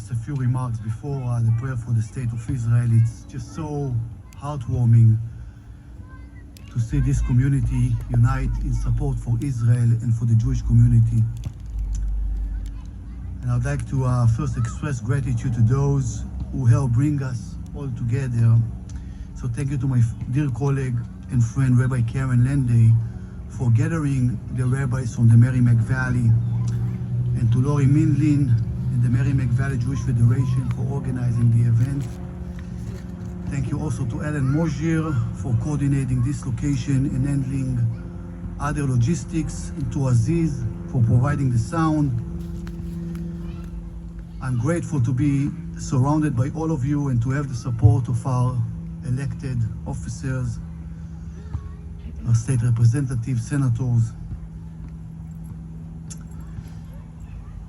just a few remarks before the prayer for the state of Israel. It's just so heartwarming to see this community unite in support for Israel and for the Jewish community. And I'd like to first express gratitude to those who helped bring us all together. So thank you to my dear colleague and friend Rabbi Idan Irelander for gathering the rabbis from the Merrimack Valley, and to Laurie Mindlin and the Merrimack Valley Jewish Federation for organizing the event. Thank you also to Alan Mosher for coordinating this location and handling other logistics, and to Aziz for providing the sound. I'm grateful to be surrounded by all of you and to have the support of our elected officers, our state representatives, senators.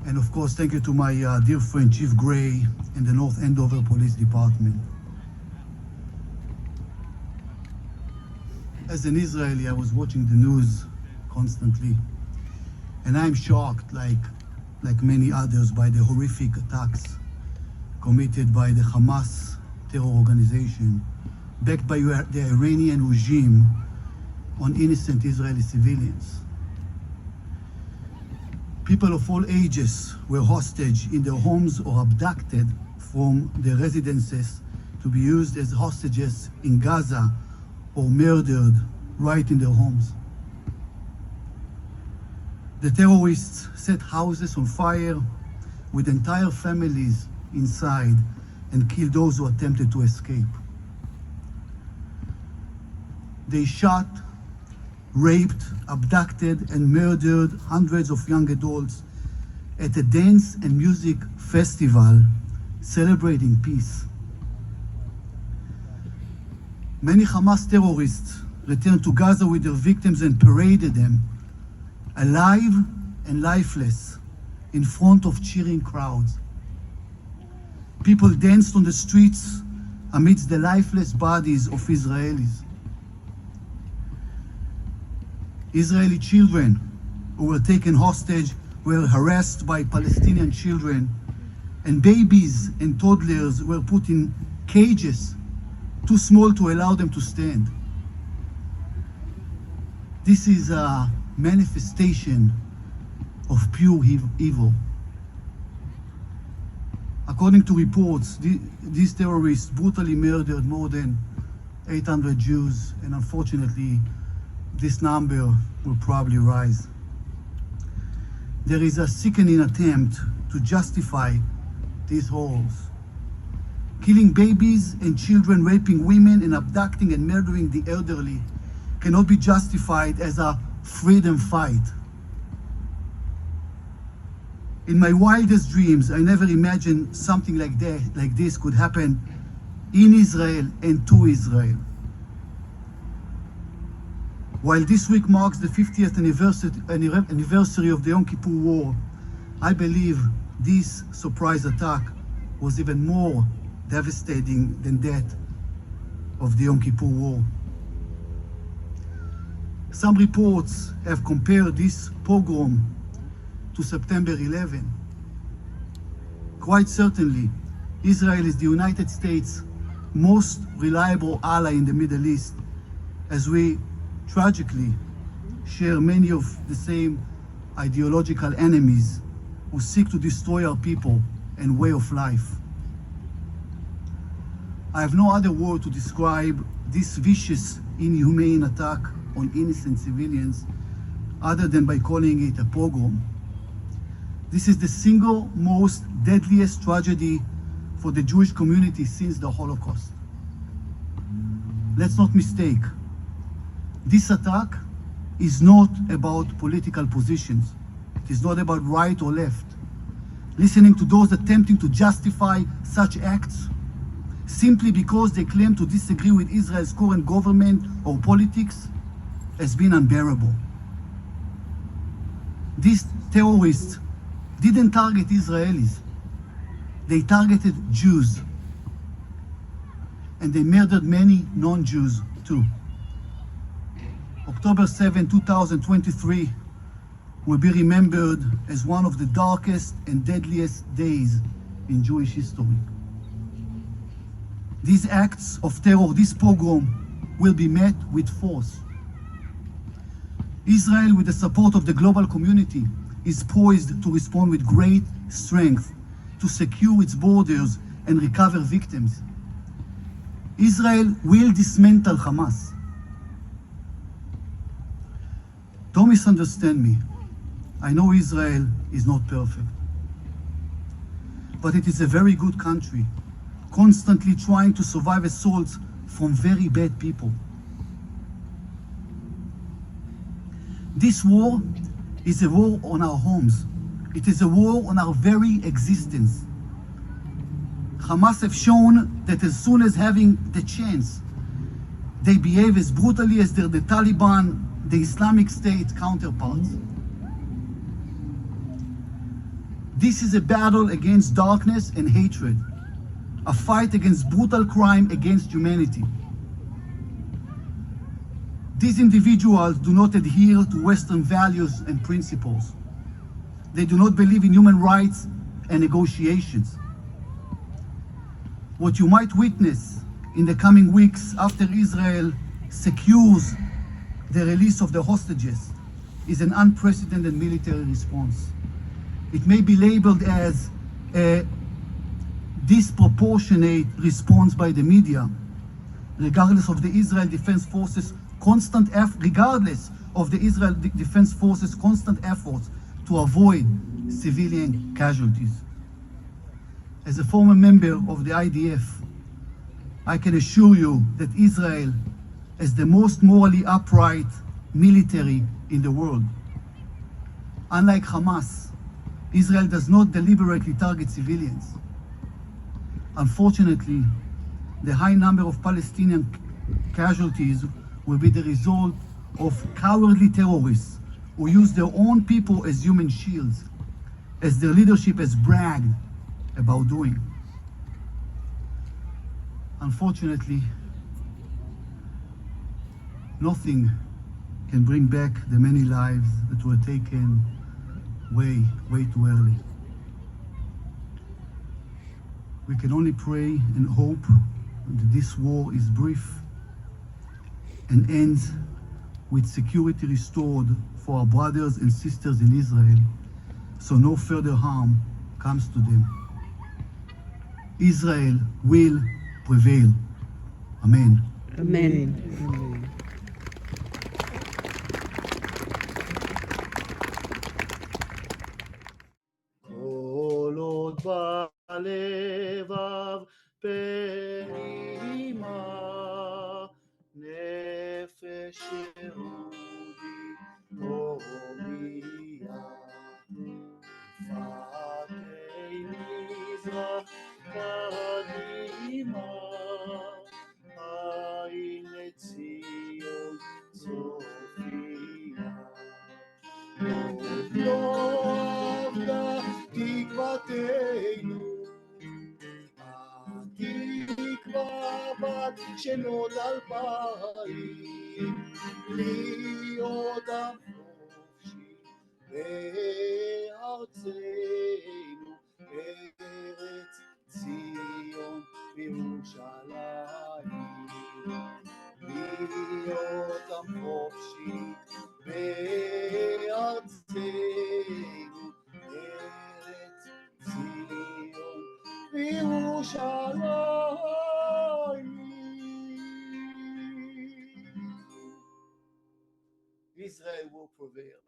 And of course, thank you to my dear friend Chief Gray and the North Andover Police Department. As an Israeli, I was watching the news constantly, and I'm shocked, like many others, by the horrific attacks committed by the Hamas terror organization, backed by the Iranian regime, on innocent Israeli civilians. People of all ages were hostage in their homes or abducted from their residences to be used as hostages in Gaza or murdered right in their homes. The terrorists set houses on fire with entire families inside and killed those who attempted to escape. They shot, raped, abducted, and murdered hundreds of young adults at a dance and music festival celebrating peace. Many Hamas terrorists returned to Gaza with their victims and paraded them, alive and lifeless, in front of cheering crowds. People danced on the streets amidst the lifeless bodies of Israelis. Israeli children who were taken hostage were harassed by Palestinian children, and babies and toddlers were put in cages too small to allow them to stand. This is a manifestation of pure evil. According to reports, these terrorists brutally murdered more than 800 Jews, and unfortunately, this number will probably rise. There is a sickening attempt to justify these horrors. Killing babies and children, raping women, and abducting and murdering the elderly cannot be justified as a freedom fight. In my wildest dreams, I never imagined something like this could happen in Israel and to Israel. While this week marks the 50th anniversary of the Yom Kippur War, I believe this surprise attack was even more devastating than that of the Yom Kippur War. Some reports have compared this pogrom to September 11. Quite certainly, Israel is the United States' most reliable ally in the Middle East, as we tragically share many of the same ideological enemies who seek to destroy our people and way of life. I have no other word to describe this vicious, inhumane attack on innocent civilians other than by calling it a pogrom. This is the single most deadliest tragedy for the Jewish community since the Holocaust. Let's not mistake. This attack is not about political positions. It is not about right or left. Listening to those attempting to justify such acts simply because they claim to disagree with Israel's current government or politics has been unbearable. These terrorists didn't target Israelis. They targeted Jews. And they murdered many non-Jews too. October 7, 2023 will be remembered as one of the darkest and deadliest days in Jewish history. These acts of terror, this pogrom, will be met with force. Israel, with the support of the global community, is poised to respond with great strength to secure its borders and recover victims. Israel will dismantle Hamas. Don't misunderstand me. I know Israel is not perfect, but it is a very good country, constantly trying to survive assaults from very bad people. This war is a war on our homes. It is a war on our very existence. Hamas have shown that as soon as having the chance, they behave as brutally as the Taliban, the Islamic State counterparts. This is a battle against darkness and hatred, a fight against brutal crime against humanity. These individuals do not adhere to Western values and principles. They do not believe in human rights and negotiations. What you might witness in the coming weeks after Israel secures the release of the hostages is an unprecedented military response. It may be labeled as a disproportionate response by the media, regardless of the Israel Defense Forces' constant efforts to avoid civilian casualties. As a former member of the IDF, I can assure you that Israel is the most morally upright military in the world. Unlike Hamas, Israel does not deliberately target civilians. Unfortunately, the high number of Palestinian casualties will be the result of cowardly terrorists who use their own people as human shields, as their leadership has bragged about doing. Unfortunately, nothing can bring back the many lives that were taken way too early. We can only pray and hope that this war is brief and ends with security restored for our brothers and sisters in Israel, so no further harm comes to them. Israel will prevail. Amen. Amen. Amen. כל עוד בלבב פעימה, נפש יהודי הומייה. פאתי מזרח קדימה, עין לציון צופיה. עוד לא עבדה תקוותנו, התקווה בת שנות 2000, להיות עם חופשי בארצנו, ארץ ציון וירושלים. להיות עם חופשי בארצנו, ארץ ציון וירושלים. Israel will prevail.